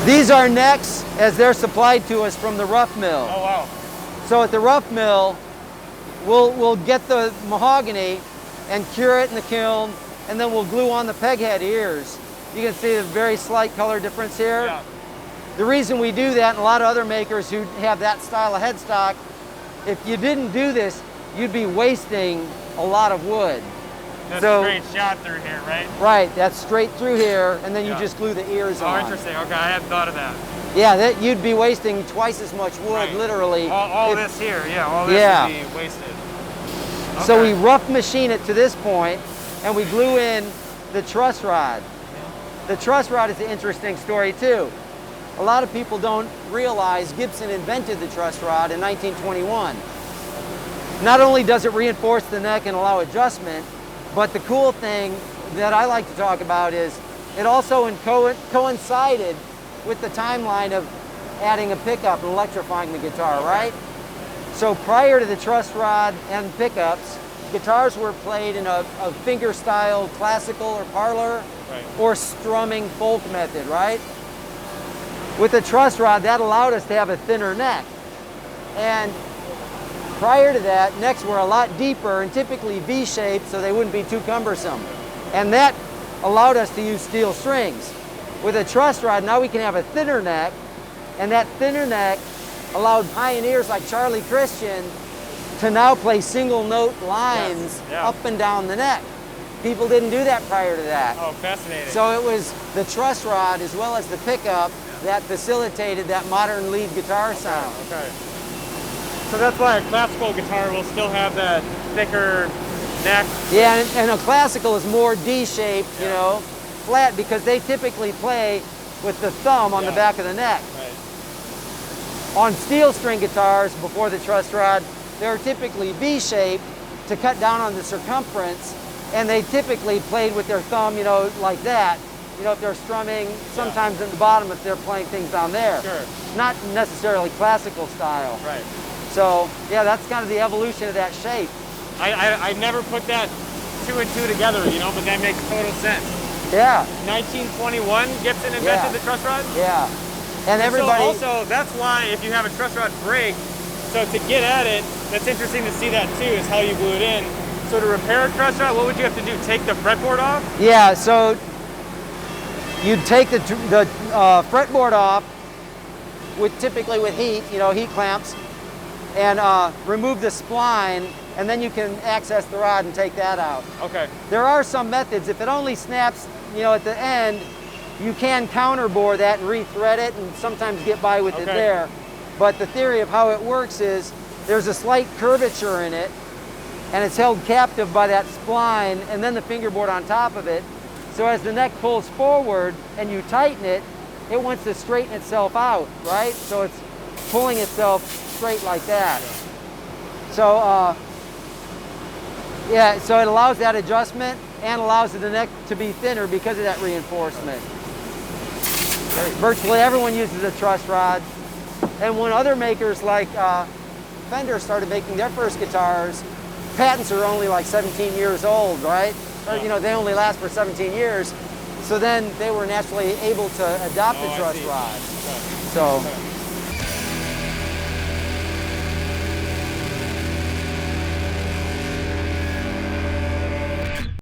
These are necks as they're supplied to us from the rough mill. Oh, wow. So at the rough mill, we'll get the mahogany and cure it in the kiln, and then we'll glue on the peg head ears. You can see a very slight color difference here. Yeah. The reason we do that, and a lot of other makers who have that style of headstock, if you didn't do this, you'd be wasting a lot of wood. That's so, straight shot through here, right? Right, that's straight through here, and then you just glue the ears on. Oh, interesting. Okay, I hadn't thought of that. Yeah, you'd be wasting twice as much wood, literally. All this here, all this would be wasted. Okay. So we rough machine it to this point, and we glue in the truss rod. The truss rod is an interesting story too. A lot of people don't realize Gibson invented the truss rod in 1921. Not only does it reinforce the neck and allow adjustment, but the cool thing that I like to talk about is it also coincided with the timeline of adding a pickup and electrifying the guitar, right? So prior to the truss rod and pickups, guitars were played in a finger-style classical or parlor or strumming folk method, right? With the truss rod, that allowed us to have a thinner neck. And prior to that, necks were a lot deeper and typically V-shaped so they wouldn't be too cumbersome. And that allowed us to use steel strings. With a truss rod, now we can have a thinner neck, and that thinner neck allowed pioneers like Charlie Christian to now play single note lines up and down the neck. People didn't do that prior to that. Oh, fascinating. So it was the truss rod as well as the pickup that facilitated that modern lead guitar sound. Okay. So that's why a classical guitar will still have that thicker neck. Yeah, and a classical is more D-shaped, you know, flat, because they typically play with the thumb on the back of the neck. Right. On steel string guitars, before the truss rod, they're typically V-shaped to cut down on the circumference, and they typically played with their thumb, you know, like that. You know, if they're strumming, sometimes at the bottom if they're playing things down there. Sure. Not necessarily classical style. Right. So, yeah, that's kind of the evolution of that shape. I never put that two and two together, you know, but that makes total sense. Yeah. 1921, Gibson invented the truss rod? Yeah. And everybody... So also, that's why if you have a truss rod break, so to get at it, that's interesting to see that too, is how you glue it in. So to repair a truss rod, what would you have to do? Take the fretboard off? Yeah, so you'd take the fretboard off, typically with heat, you know, heat clamps, and remove the spline, and then you can access the rod and take that out. Okay. There are some methods. If it only snaps, you know, at the end, you can counterbore that and rethread it and sometimes get by with it there. But the theory of how it works is there's a slight curvature in it, and it's held captive by that spline and then the fingerboard on top of it. So as the neck pulls forward and you tighten it, it wants to straighten itself out, right? So it's pulling itself straight like that. So, yeah, so it allows that adjustment and allows the neck to be thinner because of that reinforcement. Virtually everyone uses a truss rod. And when other makers like Fender started making their first guitars, patents are only like 17 years old, right? Or, you know, they only last for 17 years. So then they were naturally able to adopt the truss rod. So.